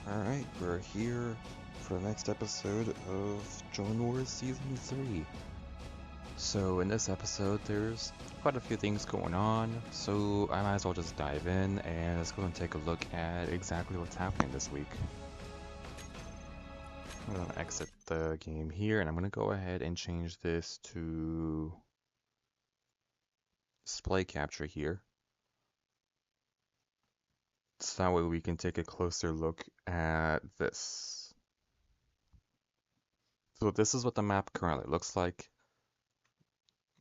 Alright, we're here for the next episode of Drone Wars Season 3. So in this episode there's quite a few things going on, so I might as well just dive in and let's go and take a look at exactly what's happening this week. I'm going to exit the game here and I'm going to go ahead and change this to display capture here. So that way we can take a closer look at this. So this is what the map currently looks like.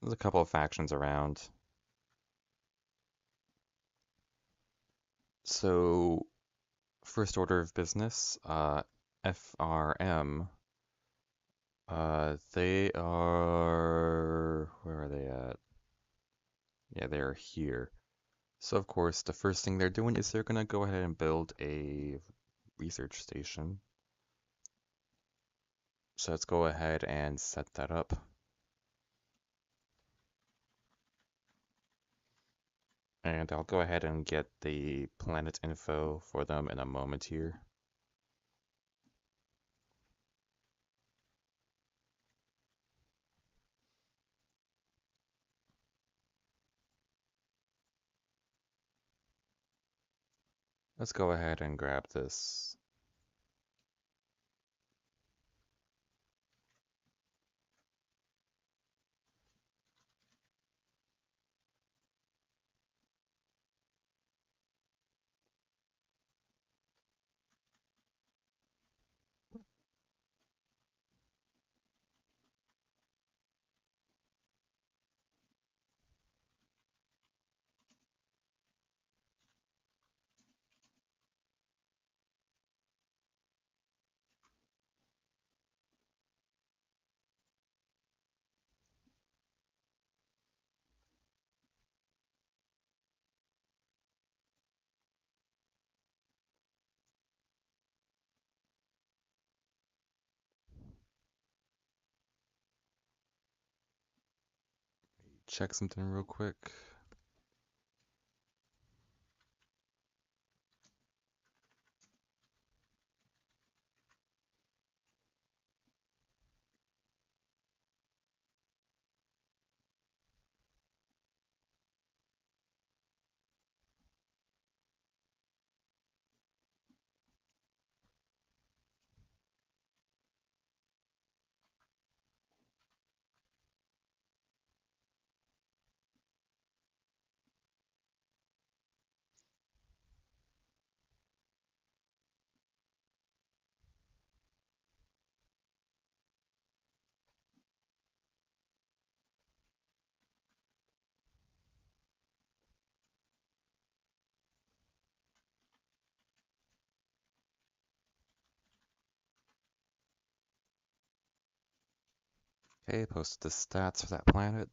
There's a couple of factions around. So, first order of business, FRM, they are, where are they at? Yeah, they're here. So of course, the first thing they're doing is they're gonna go ahead and build a research station. So let's go ahead and set that up. And I'll go ahead and get the planet info for them in a moment here. Let's go ahead and grab this. Check something real quick. Okay, posted the stats for that planet.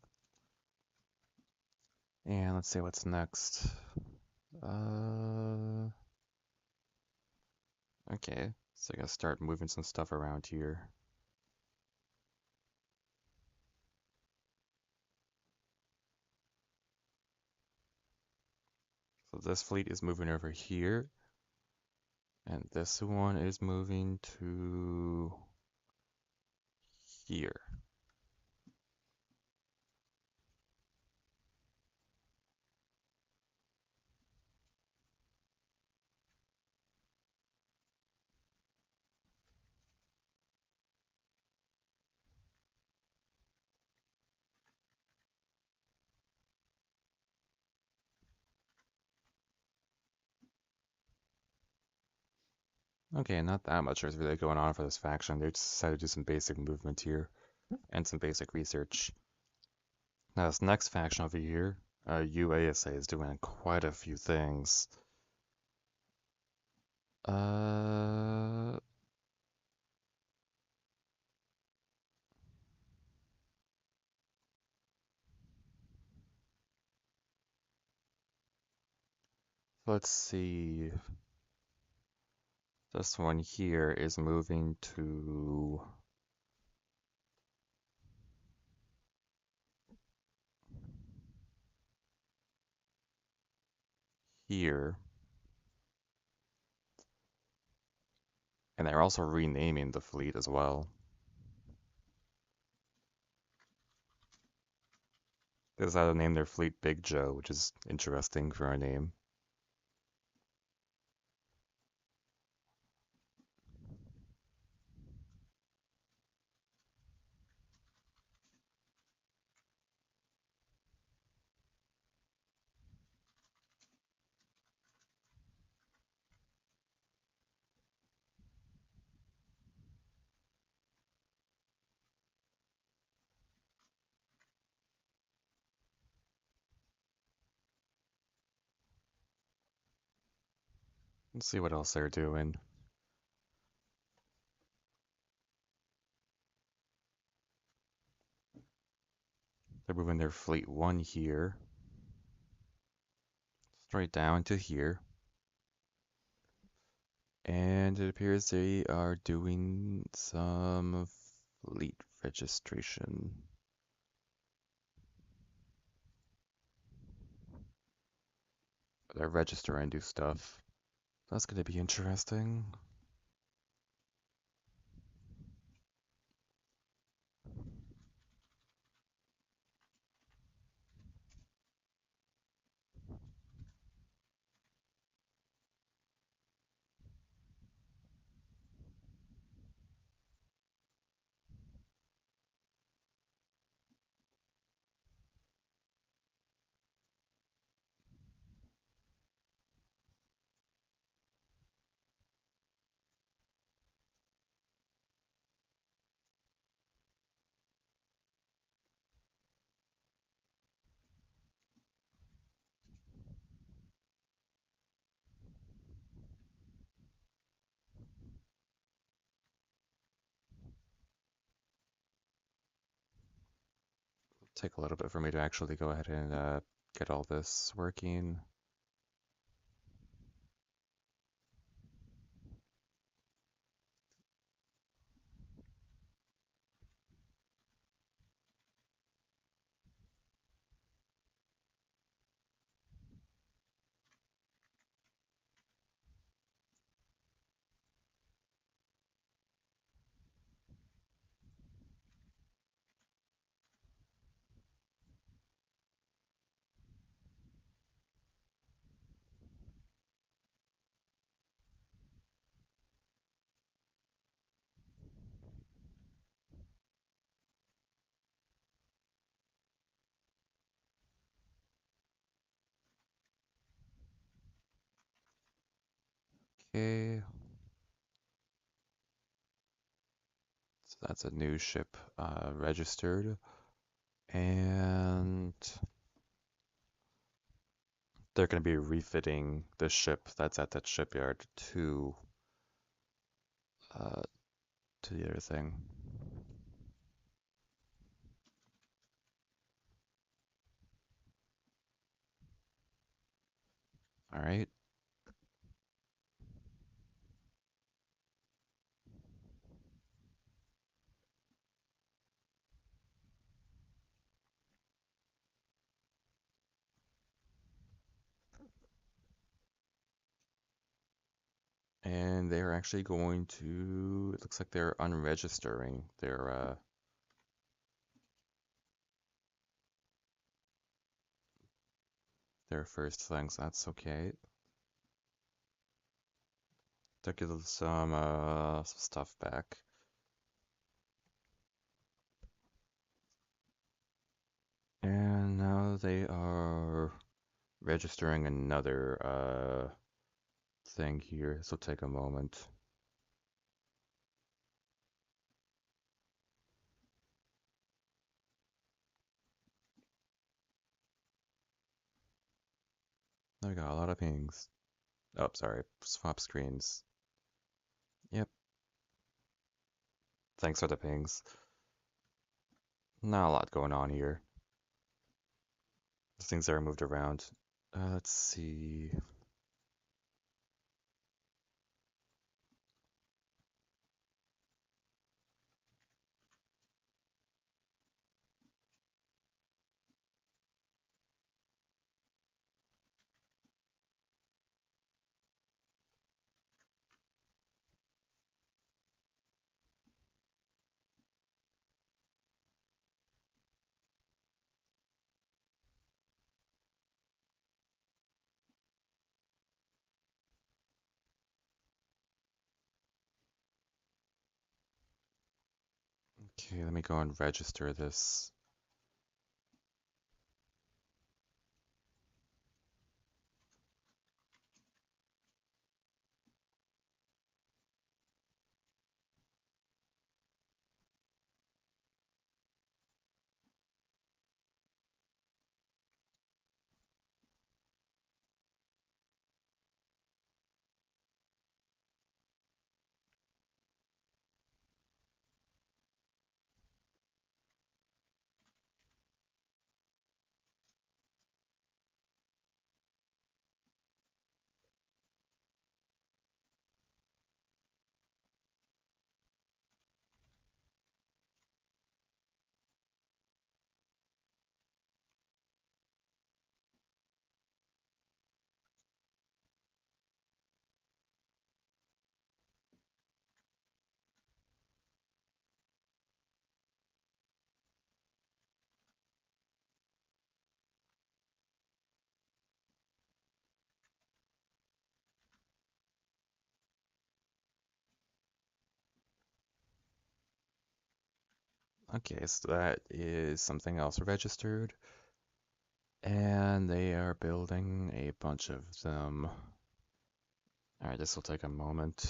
And let's see what's next. Okay, so I gotta start moving some stuff around here. So this fleet is moving over here, and this one is moving to here. Okay, not that much is really going on for this faction. They just decided to do some basic movement here and some basic research. Now this next faction over here, UASA, is doing quite a few things. Uh, let's see. This one here is moving to here. And they're also renaming the fleet as well. They decided to name their fleet Big Joe, which is interesting for a name. Let's see what else they're doing. They're moving their fleet 1 here, straight down to here. And it appears they are doing some fleet registration. They're registering new stuff. That's gonna be interesting. Take a little bit for me to actually go ahead and get all this working. Okay, so that's a new ship registered. And they're going to be refitting the ship that's at that shipyard uh, to the other thing. All right. And they're actually going to, it looks like they're unregistering their first things. That's okay. They'll give some stuff back. And now they are registering another thing here. This will take a moment. I got a lot of pings. Oh, sorry. Swap screens. Yep. Thanks for the pings. Not a lot going on here. Things are moved around. Let's see. Okay, let me go and register this. Okay, so that is something else registered. And they are building a bunch of them. Alright, this will take a moment.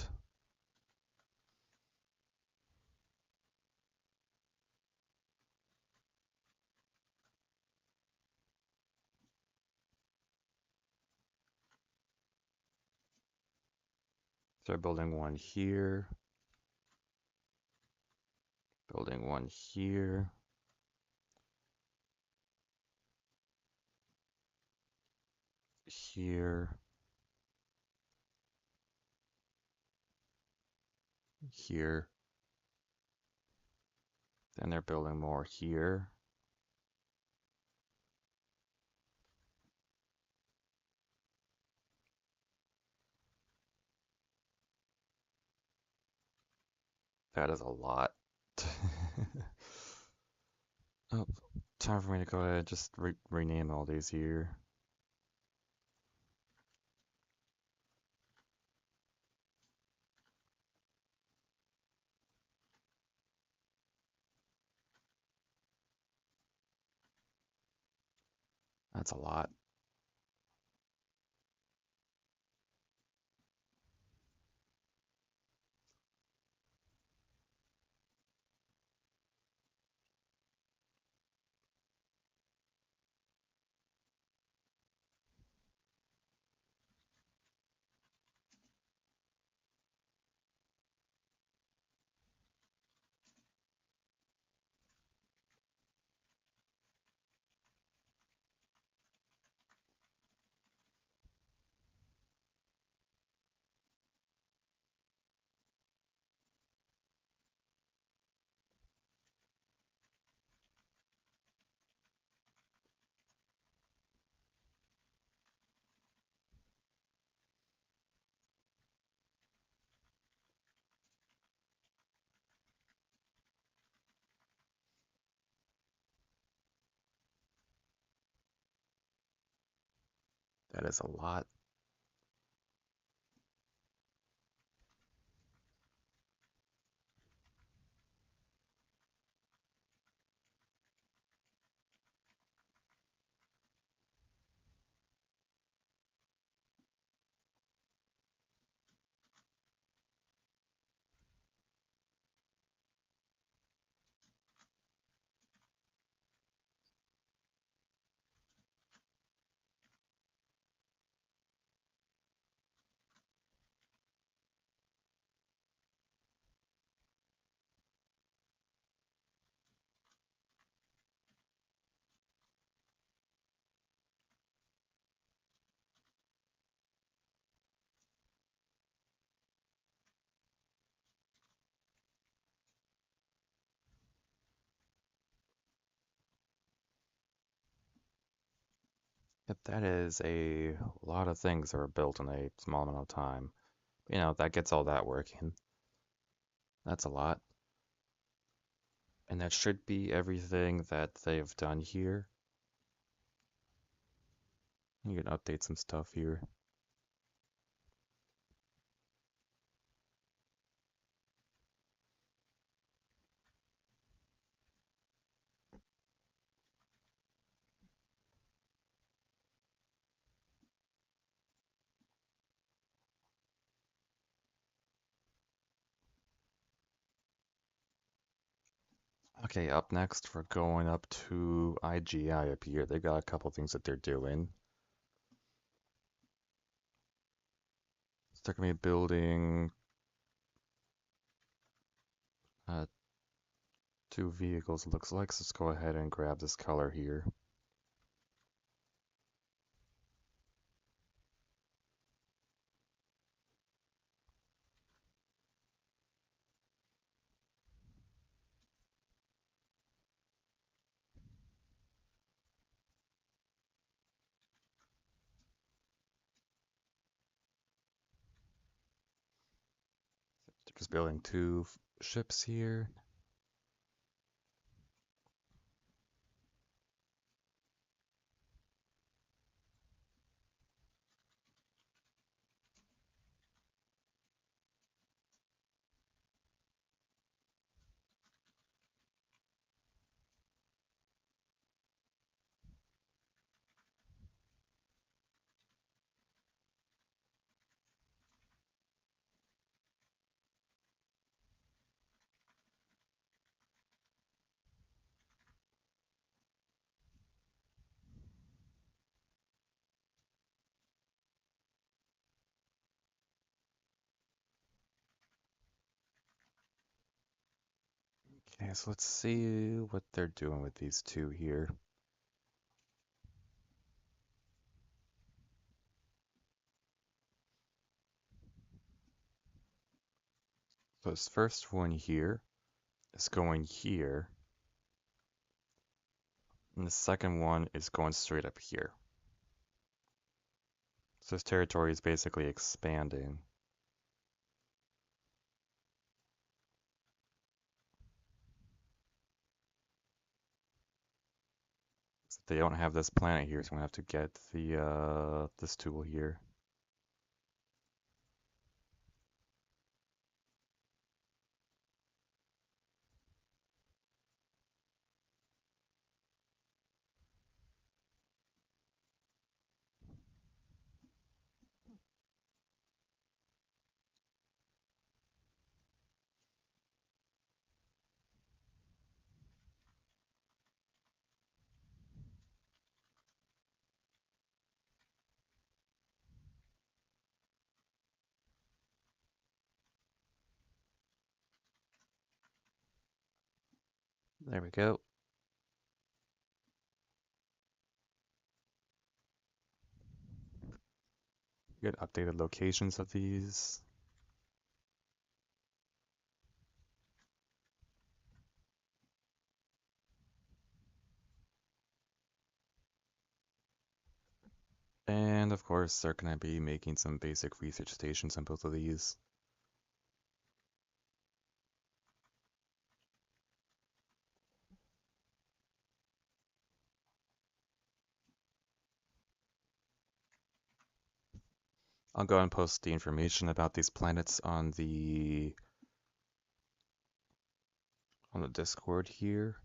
So they're building one here, building one here, here, here. Then they're building more here. That is a lot. Oh, time for me to go ahead and just rename all these here. That's a lot. That is a lot. Yep, that is a lot of things that are built in a small amount of time. You know, that gets all that working. That's a lot. And that should be everything that they've done here. You can update some stuff here. Okay, up next we're going up to IGI up here. They got a couple things that they're doing. So they're gonna be building uh, two vehicles, it looks like. So let's go ahead and grab this color here. They're just building two ships here. Okay, so let's see what they're doing with these two here. So this first one here is going here, and the second one is going straight up here. So this territory is basically expanding. So they don't have this planet here, so I'm gonna have to get the this tool here. There we go. Get updated locations of these. And of course, they're gonna be making some basic research stations on both of these. I'll go and post the information about these planets on the Discord here.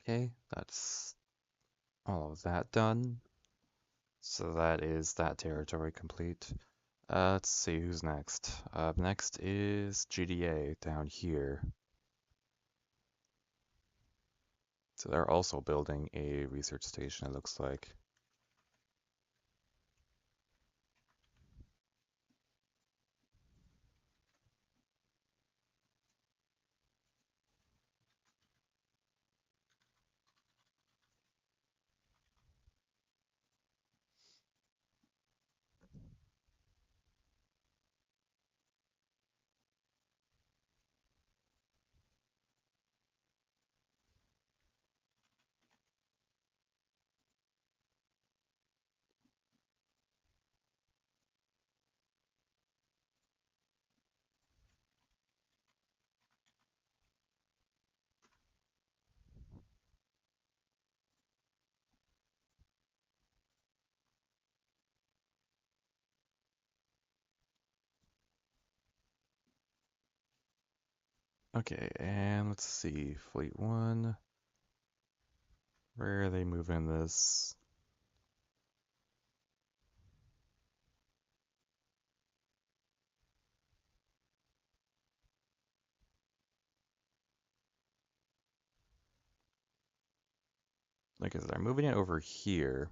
Okay, that's all of that done. So that is that territory complete. Let's see who's next. Next is GDA down here. So they're also building a research station, it looks like. Okay, and let's see. Fleet 1. Where are they moving this? Like, is they're moving it over here.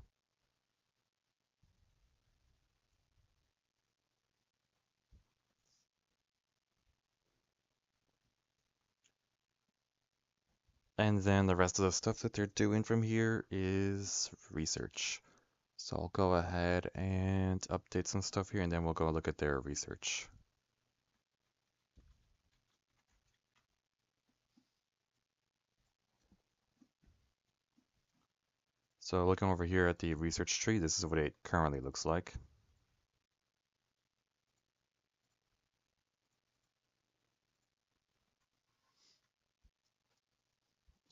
And then the rest of the stuff that they're doing from here is research. So I'll go ahead and update some stuff here, and then we'll go look at their research. So looking over here at the research tree, this is what it currently looks like.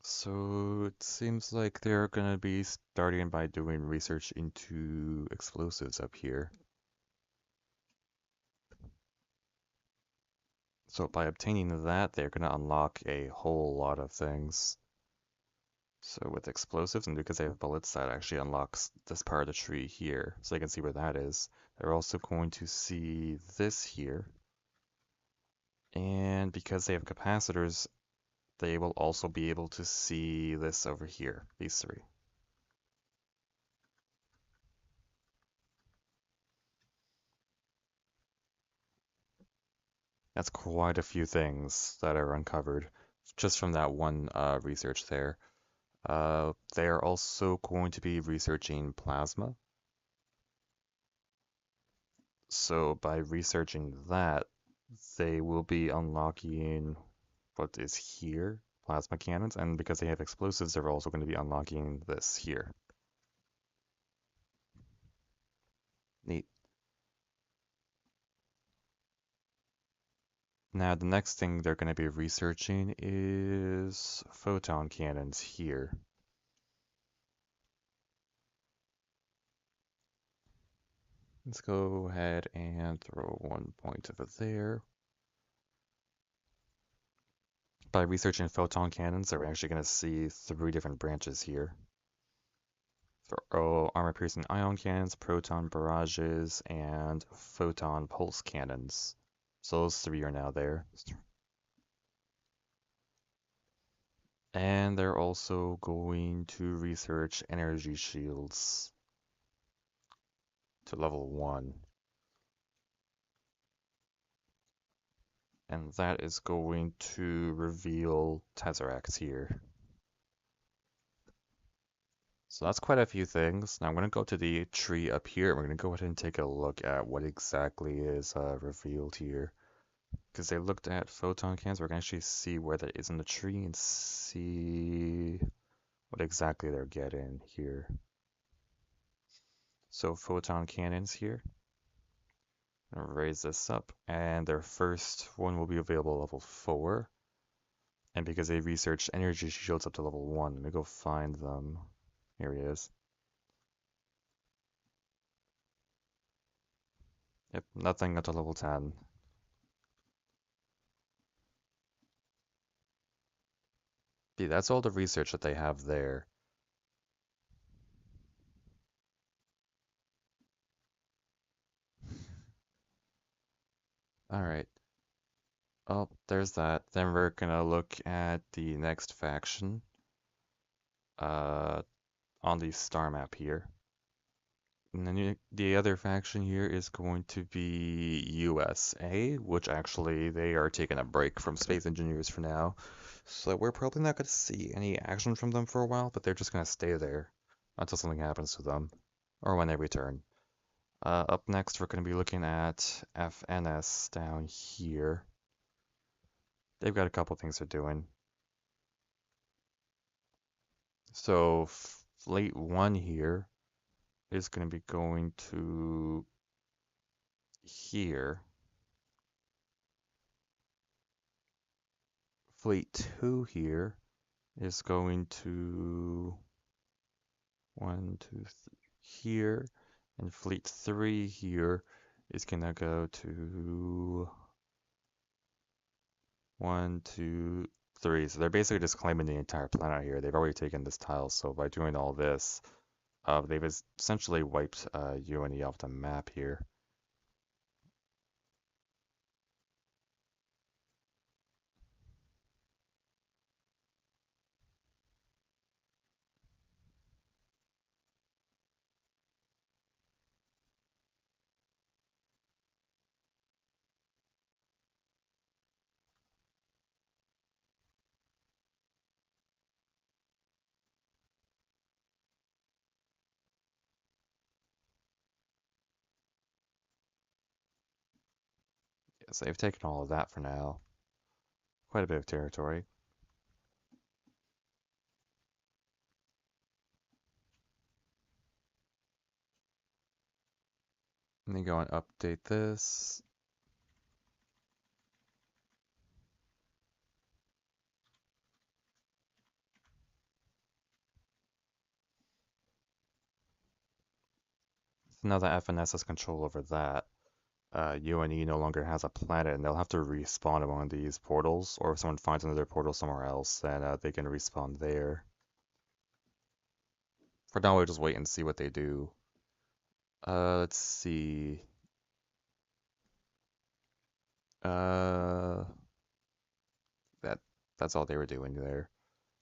So it seems like they're gonna be starting by doing research into explosives up here. So by obtaining that, they're gonna unlock a whole lot of things. So with explosives, and because they have bullets, that actually unlocks this part of the tree here. So they can see where that is. They're also going to see this here. And because they have capacitors, they will also be able to see this over here, these three. That's quite a few things that are uncovered just from that one research there. They are also going to be researching plasma. So by researching that, they will be unlocking what is here, plasma cannons, and because they have explosives, they're also going to be unlocking this here. Neat. Now, the next thing they're going to be researching is photon cannons here. Let's go ahead and throw 1 point over there. By researching photon cannons, they're actually going to see three different branches here. So, armor-piercing ion cannons, proton barrages, and photon pulse cannons. So those three are now there. And they're also going to research energy shields to level 1. And that is going to reveal Tesseracts here. So that's quite a few things. Now I'm going to go to the tree up here, and we're going to go ahead and take a look at what exactly is revealed here. Because they looked at photon cannons, we're going to actually see where that is in the tree and see what exactly they're getting here. So photon cannons here. I'm gonna raise this up, and their first one will be available level 4. And because they researched energy shields up to level 1, let me go find them. Here he is. Yep, nothing up to level 10. Yeah, that's all the research that they have there. Alright. Oh, there's that. Then we're gonna look at the next faction. Uh, on the star map here. And then the other faction here is going to be USA, which actually they are taking a break from space engineers for now. So we're probably not going to see any action from them for a while, but they're just going to stay there until something happens to them or when they return. Up next, we're going to be looking at FNS down here. They've got a couple things they're doing. So Fleet 1 here is going to be going to here. Fleet 2 here is going to 1, 2, 3 here, and Fleet 3 here is gonna go to One, two, three. So they're basically just claiming the entire planet here. They've already taken this tile, so by doing all this, they've essentially wiped UNE off the map here. Yeah, so they've taken all of that for now. Quite a bit of territory. Let me go and update this. So now that FNS has control over that, UNE no longer has a planet, and they'll have to respawn in one of these portals, or if someone finds another portal somewhere else, then they can respawn there. For now, we'll just wait and see what they do. Let's see. Uh, that that's all they were doing there.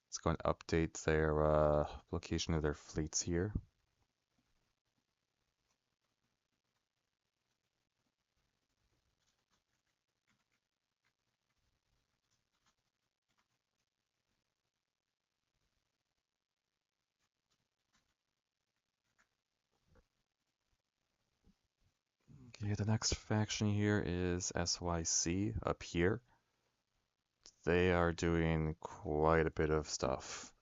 Let's go and update their location of their fleets here. Okay, the next faction here is SYC up here. They are doing quite a bit of stuff.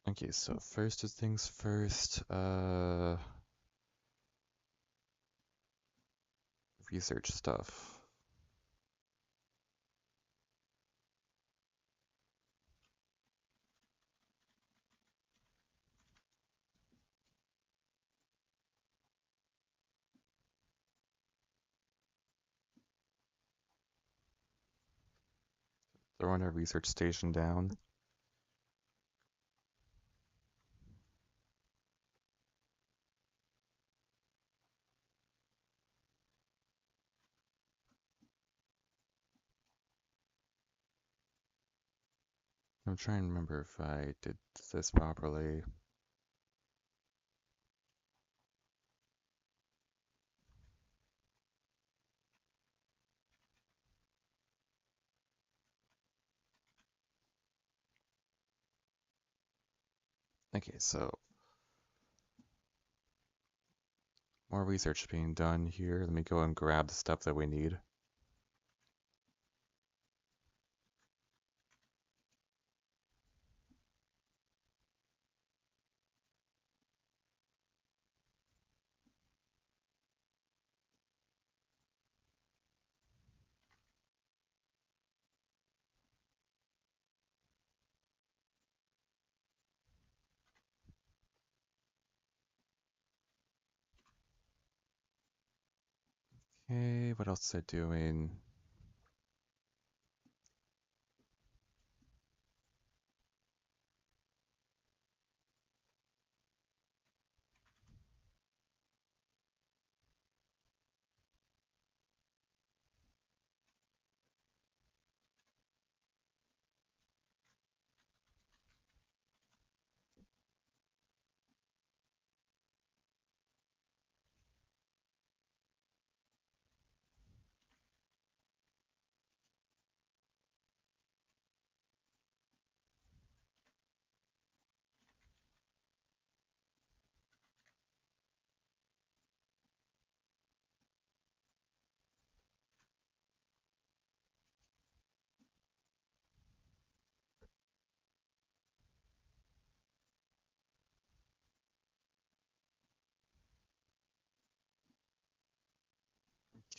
Okay, so first things first, research stuff. Throwing a research station down. I'm trying to remember if I did this properly. Okay, so more research being done here. Let me go and grab the stuff that we need. Okay, what else is I doing?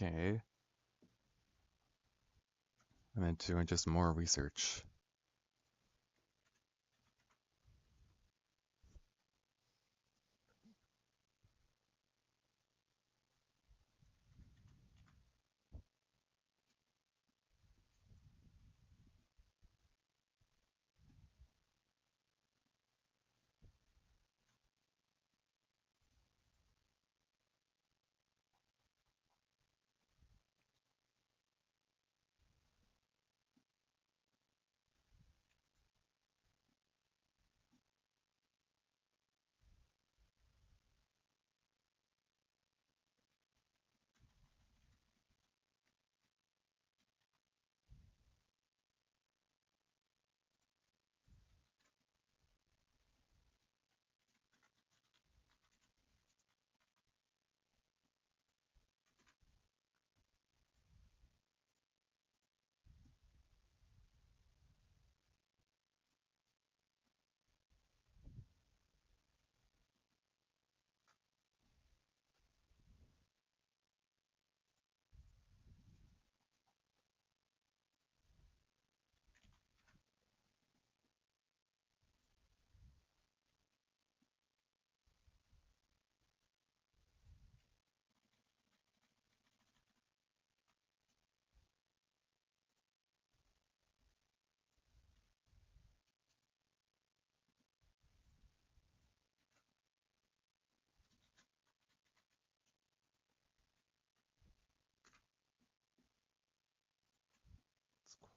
Okay. And then doing just more research.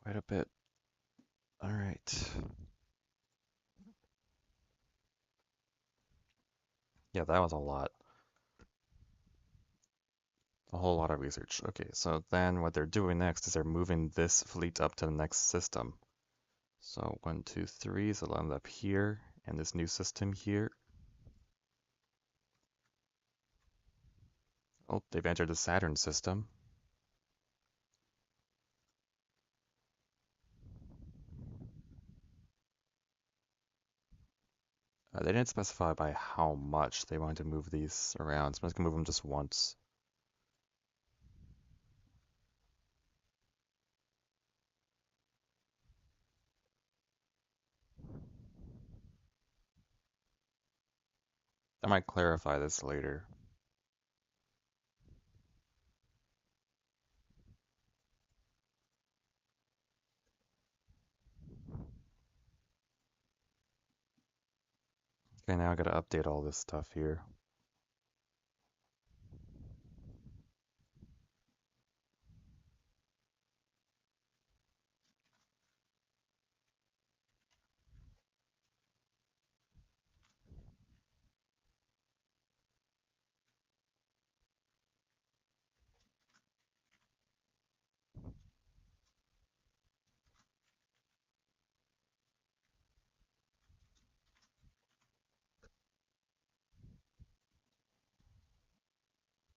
quite a bit. All right. Yeah, that was a lot. A whole lot of research. Okay, so then what they're doing next is they're moving this fleet up to the next system. So 1, 2, 3, so they'll end up here, and this new system here. Oh, they've entered the Saturn system. They didn't specify by how much they wanted to move these around, so I'm just gonna move them just once. I might clarify this later. Okay, now I gotta update all this stuff here.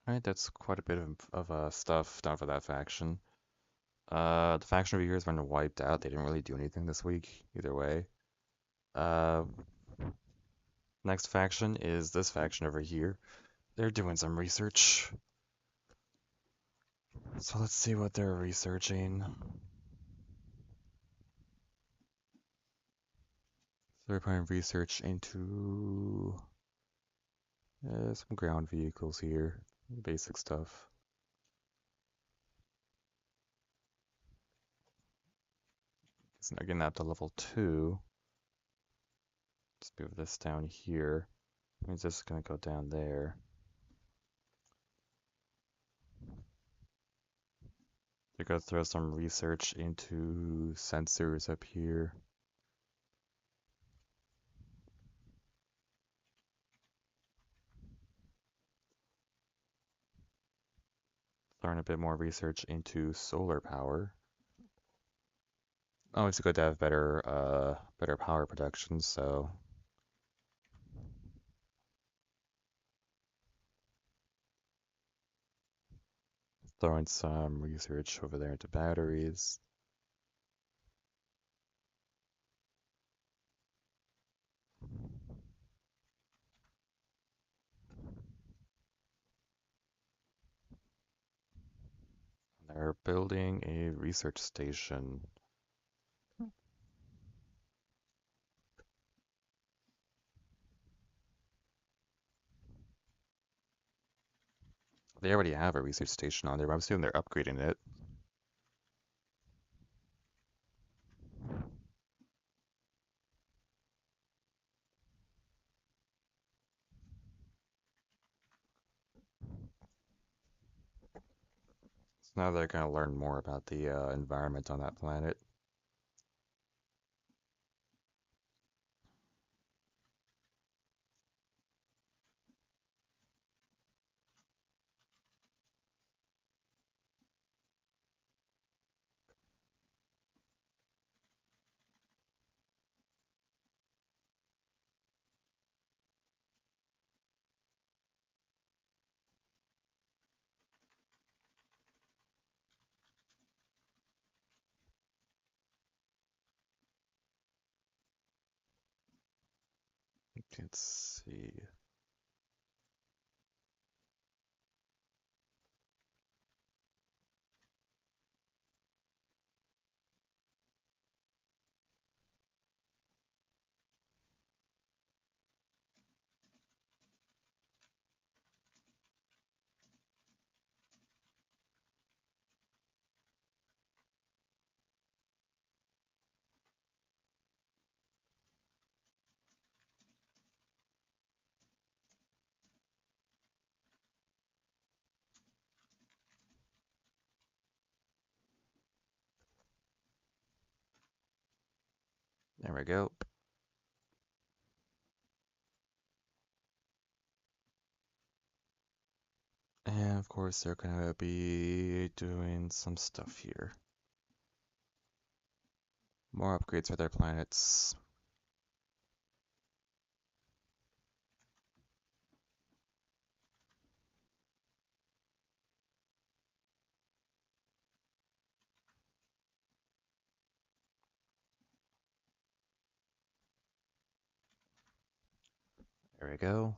Alright, that's quite a bit of stuff done for that faction. The faction over here has been wiped out. They didn't really do anything this week, either way. Uh, Next faction is this faction over here. They're doing some research. So let's see what they're researching. They're putting research into some ground vehicles here. Basic stuff. It's not getting up to level 2. Let's move this down here. Means this is gonna go down there. They're gonna throw some research into sensors up here. Throwing a bit more research into solar power. Oh, it's good to have better power production, so throwing some research over there into batteries. They're building a research station. They already have a research station on there, but I'm assuming they're upgrading it. So now they're gonna learn more about the environment on that planet. Let's see. There we go. And of course, they're gonna be doing some stuff here. More upgrades for their planets. There we go.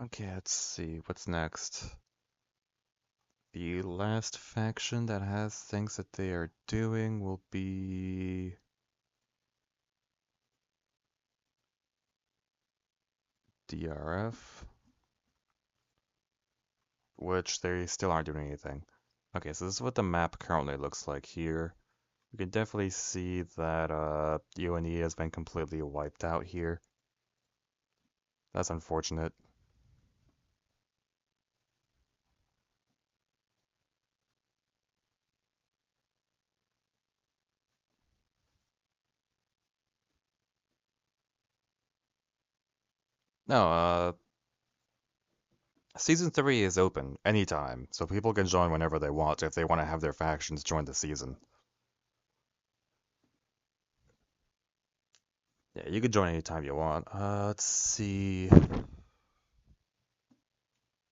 Okay, let's see. What's next? The last faction that has things that they are doing will be DRF, which they still aren't doing anything. Okay, so this is what the map currently looks like here. You can definitely see that UNE has been completely wiped out here. That's unfortunate. No, Season 3 is open anytime, so people can join whenever they want if they want to have their factions join the season. Yeah, you can join anytime you want. Let's see.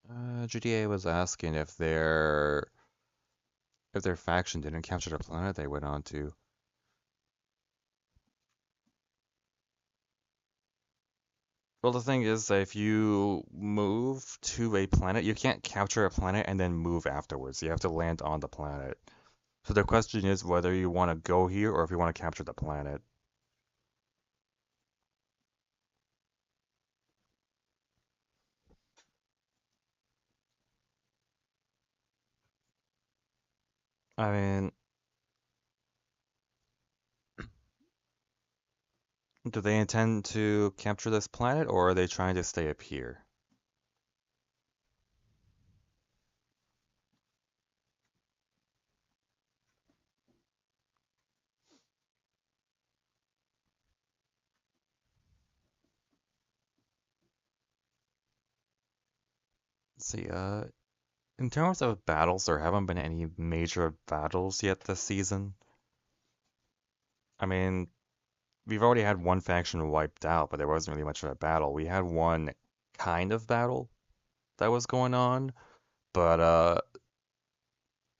GTA was asking if their faction didn't capture the planet they went on to. Well, the thing is that if you move to a planet, you can't capture a planet and then move afterwards. You have to land on the planet. So the question is whether you want to go here or if you want to capture the planet. I mean, do they intend to capture this planet or are they trying to stay up here? Let's see, in terms of battles, there haven't been any major battles yet this season. I mean, we've already had one faction wiped out, but there wasn't really much of a battle. We had one kind of battle that was going on, but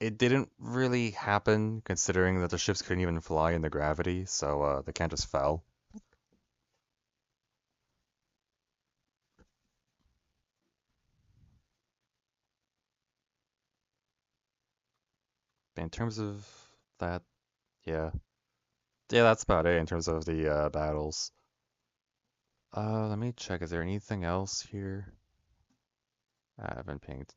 it didn't really happen considering that the ships couldn't even fly in the gravity, so they kind of just fell. In terms of that, yeah. Yeah, that's about it in terms of the battles. Let me check. Is there anything else here? I haven't pinged.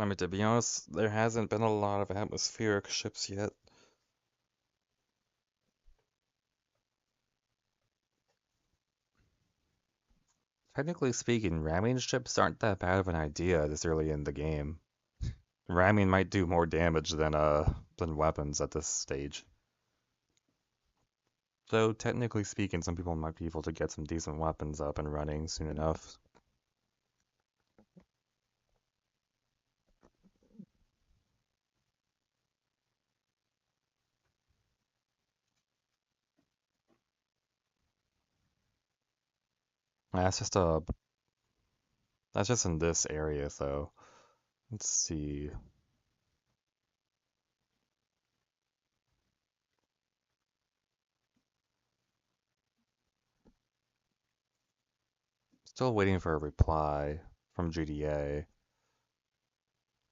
I mean, to be honest, there hasn't been a lot of atmospheric ships yet. Technically speaking, ramming ships aren't that bad of an idea this early in the game. Ramming might do more damage than than weapons at this stage. Though technically speaking, some people might be able to get some decent weapons up and running soon enough. That's just a that's just in this area though. Let's see. Still waiting for a reply from GDA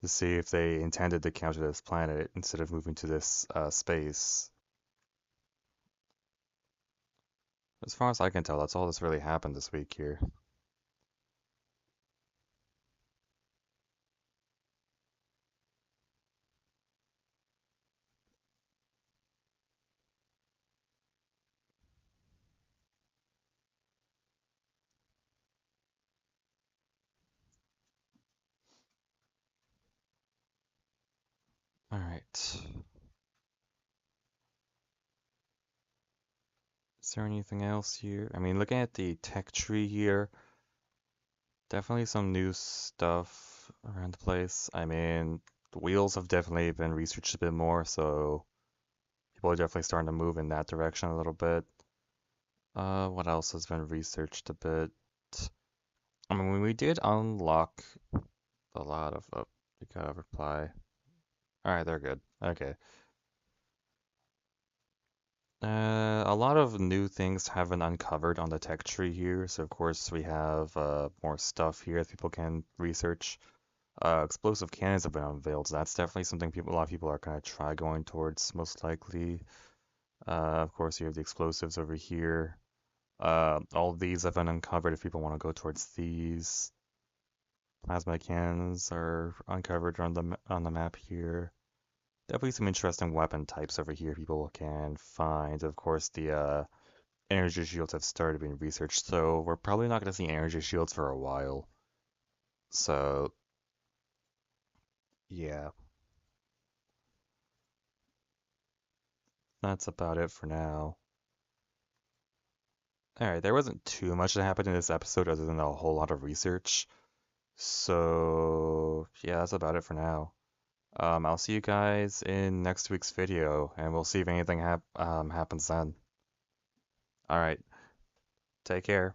to see if they intended to counter this planet instead of moving to this space. As far as I can tell, that's all that's really happened this week here. Alright. Is there anything else here? I mean, looking at the tech tree here, definitely some new stuff around the place. I mean, the wheels have definitely been researched a bit more, so people are definitely starting to move in that direction a little bit. What else has been researched a bit? I mean, we did unlock a lot of. Oh, we got a reply. Alright, they're good. Okay. A lot of new things have been uncovered on the tech tree here, so of course we have more stuff here that people can research. Explosive cannons have been unveiled, so that's definitely something a lot of people are gonna try going towards, most likely. Of course, you have the explosives over here. All of these have been uncovered if people want to go towards these. Plasma cannons are uncovered on the map here. Definitely some interesting weapon types over here people can find. Of course, the energy shields have started being researched, so we're probably not going to see energy shields for a while. So, yeah, that's about it for now. Alright, there wasn't too much that happened in this episode other than a whole lot of research. So, yeah, that's about it for now. I'll see you guys in next week's video, and we'll see if anything happens then. Alright, take care.